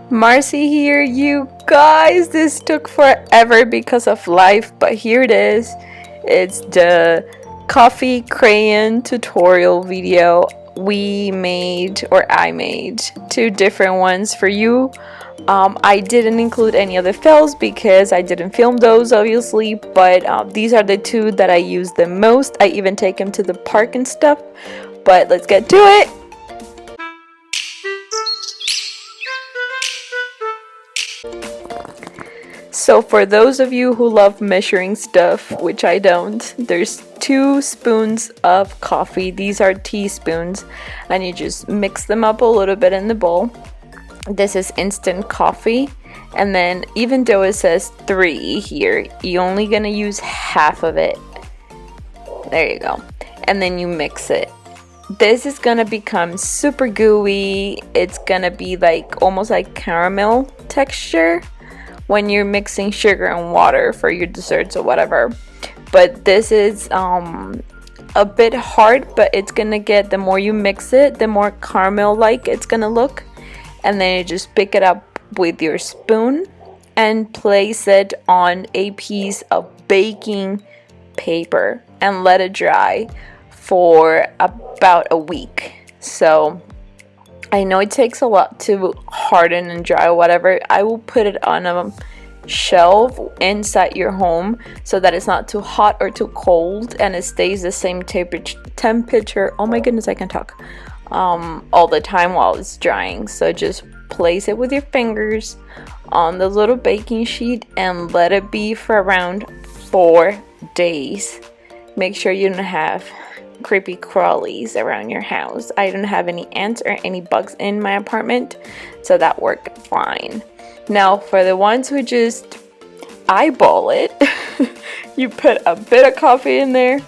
Marci here, you guys. This took forever because of life, but here it is. It's the coffee crayon tutorial video we made, or I made, two different ones for you. I didn't include any other fails because I didn't film those, obviously, but these are the two that I use the most. I even take them to the park and stuff, but let's get to it. So for those of you who love measuring stuff, which I don't, there's 2 spoons of coffee. These are teaspoons, and you just mix them up a little bit in the bowl. This is instant coffee, and then even though it says 3 here, you're only gonna use half of it. There you go. And then you mix it. This is gonna become super gooey. It's gonna be like almost like caramel texture when you're mixing sugar and water for your desserts or whatever. But this is a bit hard, but it's gonna get, the more you mix it, the more caramel like it's gonna look. And then you just pick it up with your spoon and place it on a piece of baking paper and let it dry for about a week. So I know it takes a lot to harden and dry or whatever. I will put it on a shelf inside your home so that it's not too hot or too cold, and it stays the same temperature. Oh my goodness, I can talk. All the time while it's drying. So just place it with your fingers on the little baking sheet and let it be for around 4 days. Make sure you don't have creepy crawlies around your house. I don't have any ants or any bugs in my apartment, so that worked fine. Now for the ones who just eyeball it, you put a bit of coffee in there.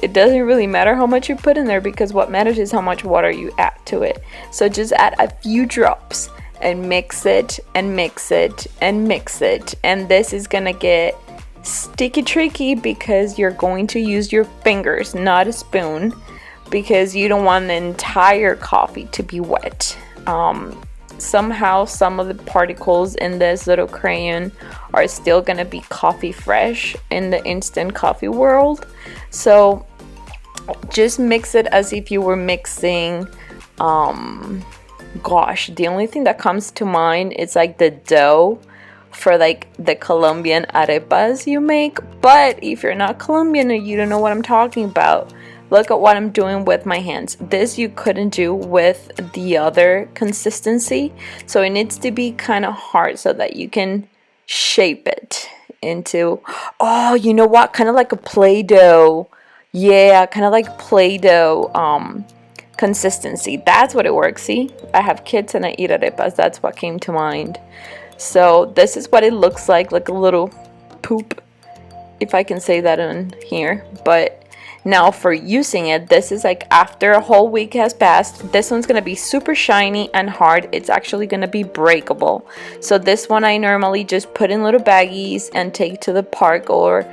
It doesn't really matter how much you put in there, because what matters is how much water you add to it. So just add a few drops and mix it and mix it and mix it. And this is gonna get sticky tricky because you're going to use your fingers, not a spoon, because you don't want the entire coffee to be wet. Somehow some of the particles in this little crayon are still gonna be coffee fresh in the instant coffee world. So just mix it as if you were mixing, gosh, the only thing that comes to mind is like the dough for like the Colombian arepas you make. But if you're not Colombian or you don't know what I'm talking about, look at what I'm doing with my hands. This you couldn't do with the other consistency, so it needs to be kind of hard so that you can shape it into, oh, you know what, kind of like a Play-Doh. Yeah, kind of like Play-Doh consistency. That's what it works. See, I have kids and I eat arepas. That's what came to mind. So this is what it looks like a little poop, if I can say that in here. But now for using it, this is like after a whole week has passed. This one's gonna be super shiny and hard. It's actually gonna be breakable. So this one I normally just put in little baggies and take to the park, or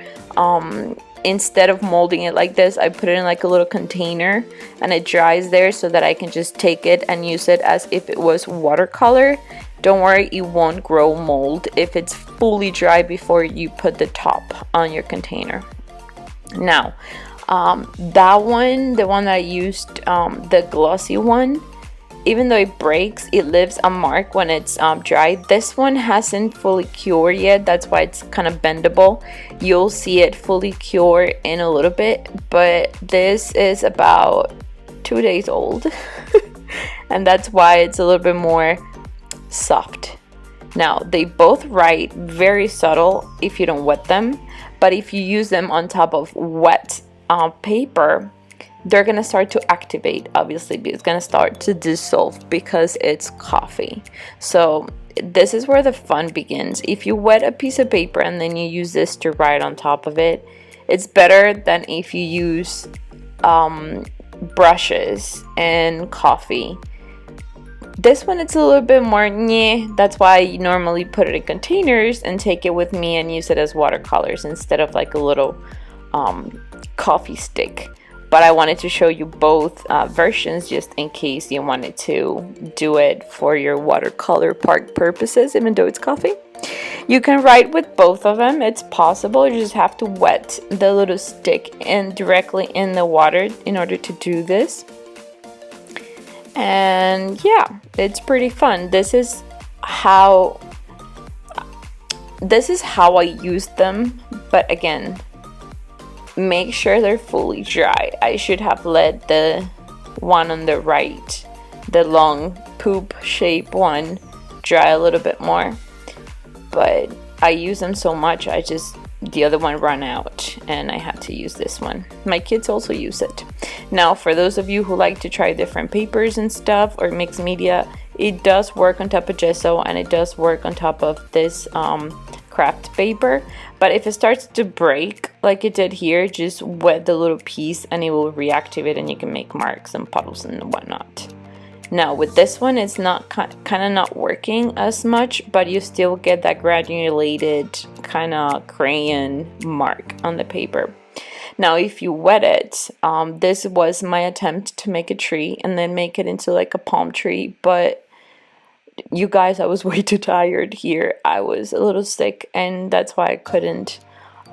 instead of molding it like this, I put it in like a little container and it dries there so that I can just take it and use it as if it was watercolor. Don't worry, it won't grow mold if it's fully dry before you put the top on your container. Now that one, the one that I used, the glossy one, even though it breaks, it leaves a mark when it's dry. This one hasn't fully cured yet, that's why it's kind of bendable. You'll see it fully cured in a little bit, but this is about 2 days old and that's why it's a little bit more soft. Now they both write very subtle if you don't wet them, but if you use them on top of wet paper, they're gonna start to activate. Obviously it's gonna start to dissolve because it's coffee. So this is where the fun begins. If you wet a piece of paper and then you use this to write on top of it, it's better than if you use brushes and coffee. This one, it's a little bit more nyeh. That's why I normally put it in containers and take it with me and use it as watercolors instead of like a little coffee stick. but I wanted to show you both versions just in case you wanted to do it for your watercolor part purposes, even though it's coffee. You can write with both of them. It's possible. You just have to wet the little stick in directly in the water in order to do this. And yeah, it's pretty fun. This is how I use them, but again, make sure they're fully dry. I should have let the one on the right, the long poop shape one, dry a little bit more, but I use them so much, the other one ran out and I had to use this one. My kids also use it. Now, for those of you who like to try different papers and stuff, or mixed media, it does work on top of gesso and it does work on top of this craft paper, but if it starts to break like it did here, just wet the little piece and it will reactivate and you can make marks and puddles and whatnot. Now with this one, it's not kind of not working as much, but you still get that granulated kind of crayon mark on the paper. Now if you wet it, this was my attempt to make a tree and then make it into like a palm tree, but you guys, I was way too tired here. I was a little sick and that's why I couldn't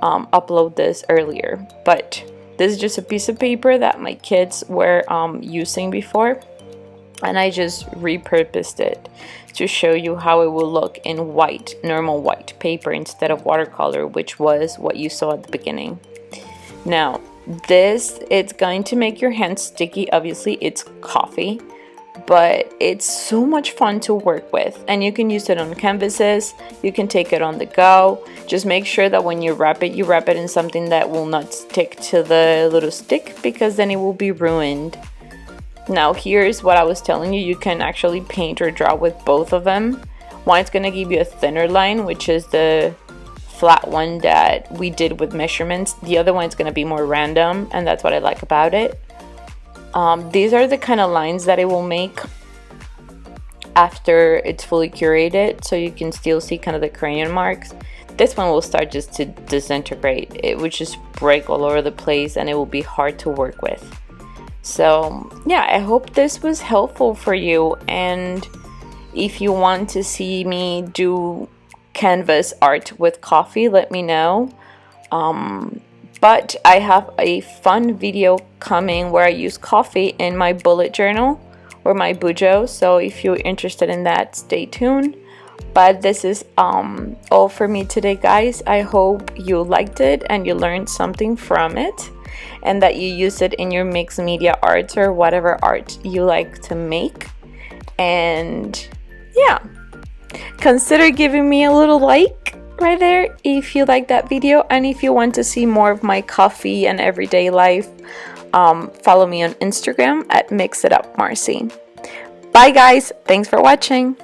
upload this earlier. But this is just a piece of paper that my kids were using before, and I just repurposed it to show you how it will look in white, normal white paper instead of watercolor, which was what you saw at the beginning. Now this, it's going to make your hands sticky. Obviously it's coffee, but it's so much fun to work with, and you can use it on canvases, you can take it on the go. Just make sure that when you wrap it in something that will not stick to the little stick, because then it will be ruined. Now here's what I was telling you, you can actually paint or draw with both of them. One is going to give you a thinner line, which is the flat one that we did with measurements. The other one is going to be more random, and that's what I like about it. These are the kind of lines that it will make after it's fully curated, so you can still see kind of the crayon marks. This one will start just to disintegrate. It would just break all over the place and it will be hard to work with. So yeah, I hope this was helpful for you, and if you want to see me do canvas art with coffee, let me know. But I have a fun video coming where I use coffee in my bullet journal or my bujo, so if you're interested in that, stay tuned. But this is all for me today, guys. I hope you liked it and you learned something from it, and that you use it in your mixed media arts or whatever art you like to make. And yeah, consider giving me a little like right there if you like that video, and if you want to see more of my coffee and everyday life, follow me on Instagram at mixitupmarci. Bye guys, thanks for watching.